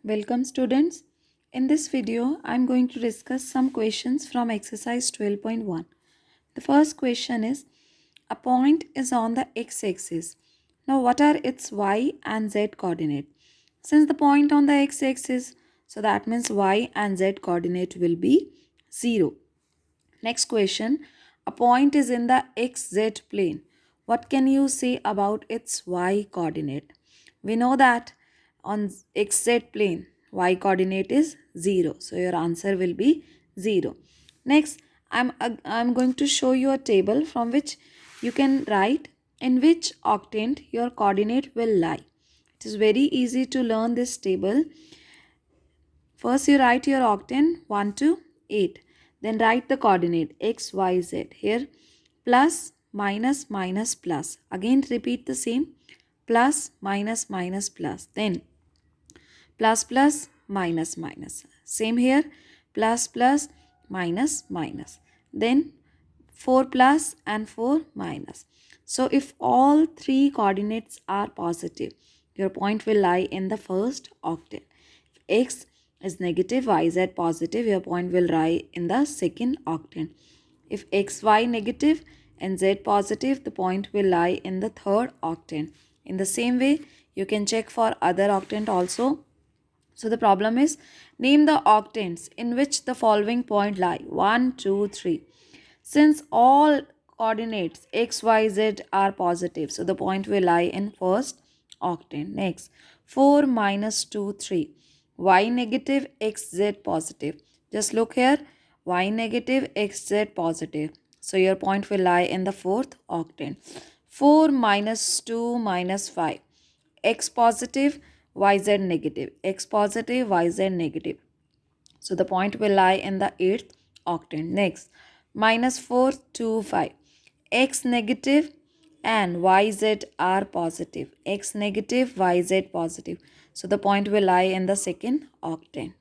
Welcome students. In this video, I am going to discuss some questions from exercise 12.1. The first question is, a point is on the x-axis. Now what are its y and z coordinate? Since the point on the x-axis, so that means y and z coordinate will be 0. Next question, a point is in the xz plane. What can you say about its y coordinate? We know that on xz plane, y coordinate is 0. So your answer will be 0. Next, I'm going to show you a table from which you can write in which octant your coordinate will lie. It is very easy to learn this table. First you write your octant 1 to 8. Then write the coordinate x, y, z. Here plus, minus, minus, plus. Again repeat the same. Plus, minus, minus, plus. Then plus, plus, minus, minus. Same here. Plus, plus, minus, minus. Then 4 plus and 4 minus. So if all three coordinates are positive, your point will lie in the first octant. If x is negative, yz positive, your point will lie in the second octant. If xy negative and z positive, the point will lie in the third octant. In the same way, you can check for other octant also. So the problem is, name the octants in which the following point lie. 1, 2, 3. Since all coordinates x, y, z are positive, so the point will lie in first octant. Next, 4 minus 2, 3. Y negative, x, z positive. Just look here, y negative, x, z positive. So your point will lie in the fourth octant. 4 minus 2 minus 5. X positive, yz negative. X positive, yz negative. So the point will lie in the 8th octant. Next, minus 4 to 5. X negative and yz are positive. X negative, yz positive. So the point will lie in the second octant.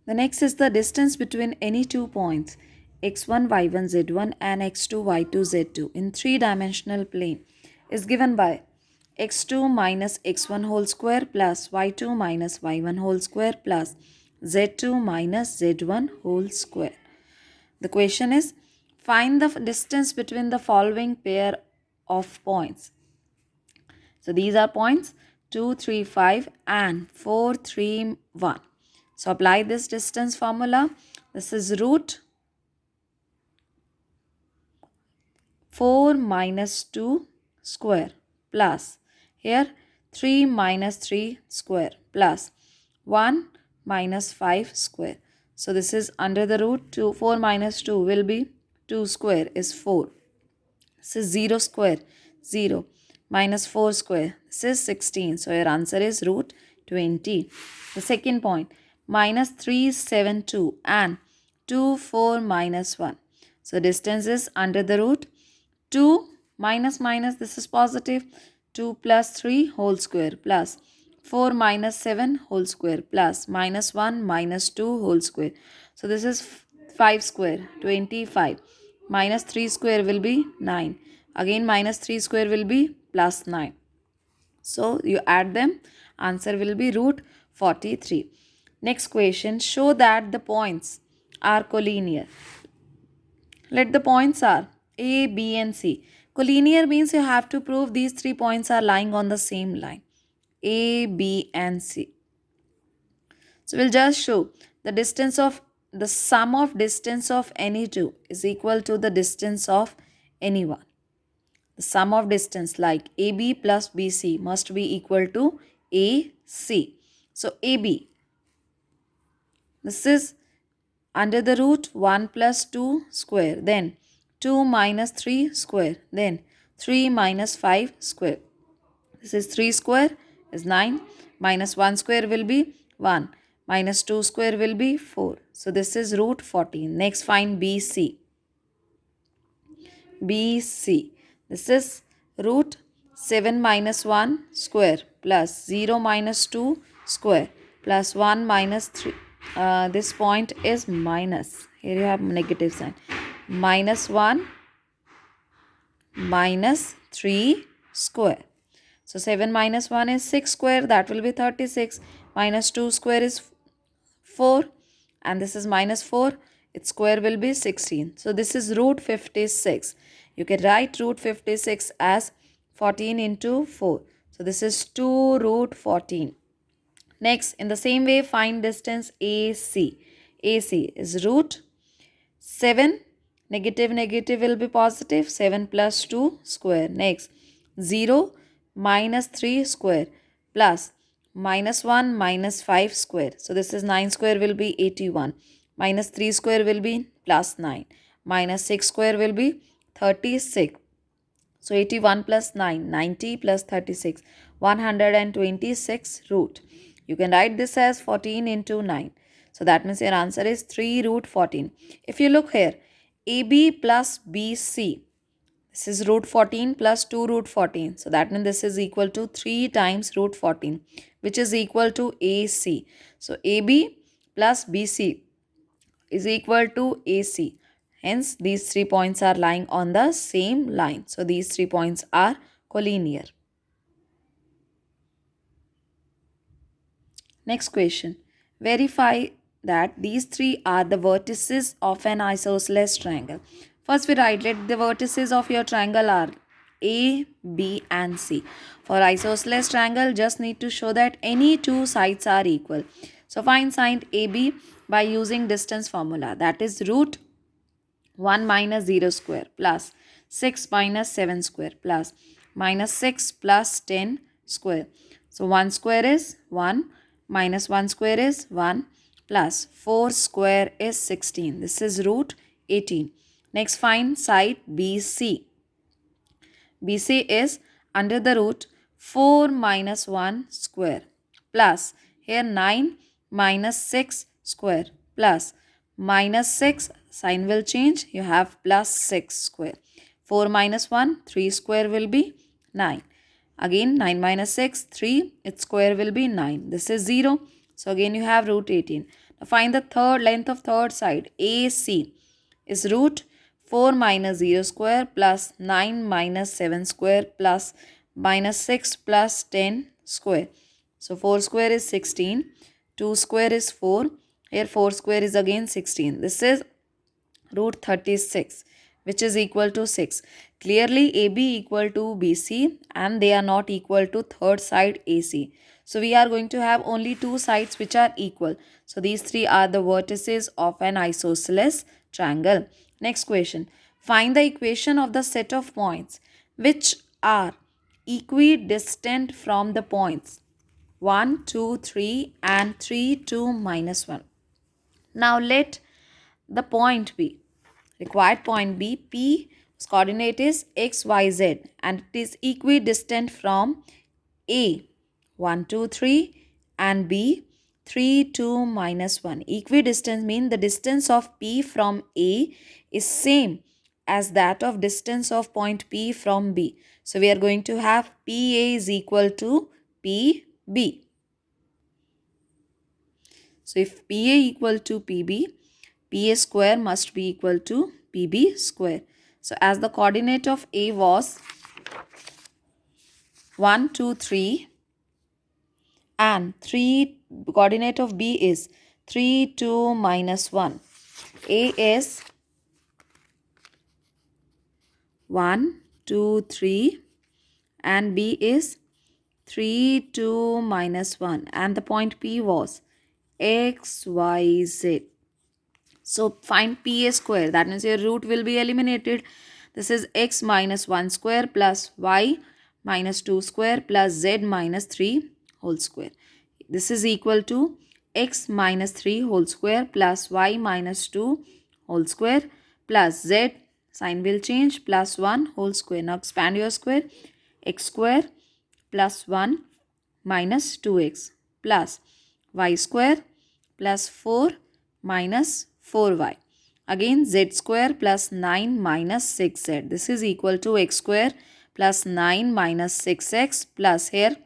The next is the distance between any two points x1, y1, z1 and x2, y2, z2 in three-dimensional plane is given by x2 minus x1 whole square plus y2 minus y1 whole square plus z2 minus z1 whole square. The question is, find the distance between the following pair of points. So these are points 2, 3, 5 and 4, 3, 1. So apply this distance formula. This is root 4 minus 2 square plus here 3 minus 3 square plus 1 minus 5 square. So this is under the root 2. 4 minus 2 will be 2 square is 4. This is 0 square 0 minus 4 square. This is 16. So your answer is root 20. The second point, minus 3, 7, 2 and 2, 4 minus 1. So distance is under the root 2 minus minus, this is positive, 2 plus 3 whole square plus 4 minus 7 whole square plus minus 1 minus 2 whole square. So this is 5 square 25 minus 3 square will be 9. Again minus 3 square will be plus 9. So you add them, answer will be root 43. Next question, show that the points are collinear. Let the points are A, B and C. Collinear means you have to prove these 3 points are lying on the same line. A, B and C. So we'll just show the sum of distance of any two is equal to the distance of any one. The sum of distance like AB plus BC must be equal to AC. So AB, this is under the root 1 plus 2 square, then 2 minus 3 square, then 3 minus 5 square. This is 3 square is 9, minus 1 square will be 1, minus 2 square will be 4. So this is root 14. Next find BC. BC. This is root 7 minus 1 square plus 0 minus 2 square plus 1 minus 3. This point is minus. Here you have negative sign. Minus 1 minus 3 square. So 7 minus 1 is 6 square, that will be 36. Minus 2 square is 4, and this is minus 4, its square will be 16. So this is root 56. You can write root 56 as 14 into 4. So this is 2 root 14. Next, in the same way, find distance AC. AC is root 7, negative negative will be positive, 7 plus 2 square. Next, 0 minus 3 square plus minus 1 minus 5 square. So this is 9 square will be 81. Minus 3 square will be plus 9. Minus 6 square will be 36. So 81 plus 9, 90 plus 36, 126 root. You can write this as 14 into 9. So that means your answer is 3 root 14. If you look here, AB plus BC, this is root 14 plus 2 root 14. So that means this is equal to 3 times root 14, which is equal to AC. So AB plus BC is equal to AC. Hence, these 3 points are lying on the same line. So these 3 points are collinear. Next question. Verify that these 3 are the vertices of an isosceles triangle. First we write, let the vertices of your triangle are A, B and C. For isosceles triangle, just need to show that any two sides are equal. So find side AB by using distance formula, that is root 1 minus 0 square plus 6 minus 7 square plus minus 6 plus 10 square. So 1 square is 1 minus 1 square is 1 plus 4 square is 16. This is root 18. Next find side BC. BC is under the root 4 minus 1 square plus here 9 minus 6 square plus minus 6, sign will change, you have plus 6 square. 4 minus 1, 3 square will be 9. Again 9 minus 6, 3, its square will be 9. This is 0. So again you have root 18. Now find the third length of third side. AC is root 4 minus 0 square plus 9 minus 7 square plus minus 6 plus 10 square. So 4 square is 16. 2 square is 4. Here 4 square is again 16. This is root 36, which is equal to 6. Clearly AB equal to BC and they are not equal to third side AC. So we are going to have only two sides which are equal. So these 3 are the vertices of an isosceles triangle. Next question. Find the equation of the set of points which are equidistant from the points 1, 2, 3 and 3, 2, minus 1. Now let the point be, required point be, P whose coordinate is x, y, z and it is equidistant from A 1, 2, 3 and B 3, 2, minus 1. Equidistant means the distance of P from A is same as that of distance of point P from B. So we are going to have PA is equal to PB. So if PA equal to PB, PA square must be equal to PB square. So as the coordinate of A was 1, 2, 3 and 3, coordinate of B is 3, 2, minus 1. A is 1, 2, 3 and B is 3, 2, minus 1 and the point P was x, y, z. So find PA square, that means your root will be eliminated. This is x minus 1 square plus y minus 2 square plus z minus 3 whole square. This is equal to x minus 3 whole square plus y minus 2 whole square plus z, sign will change, plus 1 whole square. Now expand your square, x square plus 1 minus 2x plus y square plus 4 minus 4y. Again z square plus 9 minus 6z. This is equal to x square plus 9 minus 6x plus here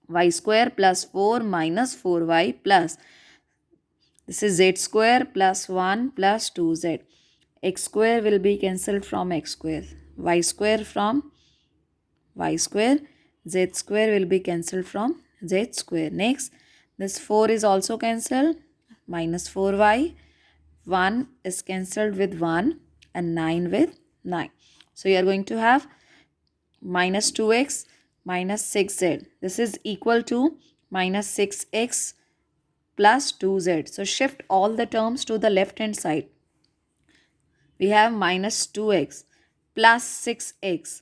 y square plus 4 minus 4y plus this is z square plus 1 plus 2z. X square will be cancelled from x square. Y square from y square. Z square will be cancelled from Z square. Next, this 4 is also cancelled. Minus 4y. 1 is cancelled with 1 and 9 with 9. So you are going to have minus 2x minus 6z. This is equal to minus 6x plus 2z. So shift all the terms to the left hand side. We have minus 2x plus 6x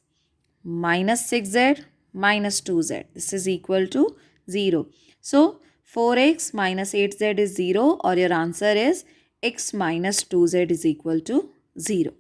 minus 6z minus 2z. This is equal to 0. So 4x minus 8z is 0, or your answer is x minus 2z is equal to 0.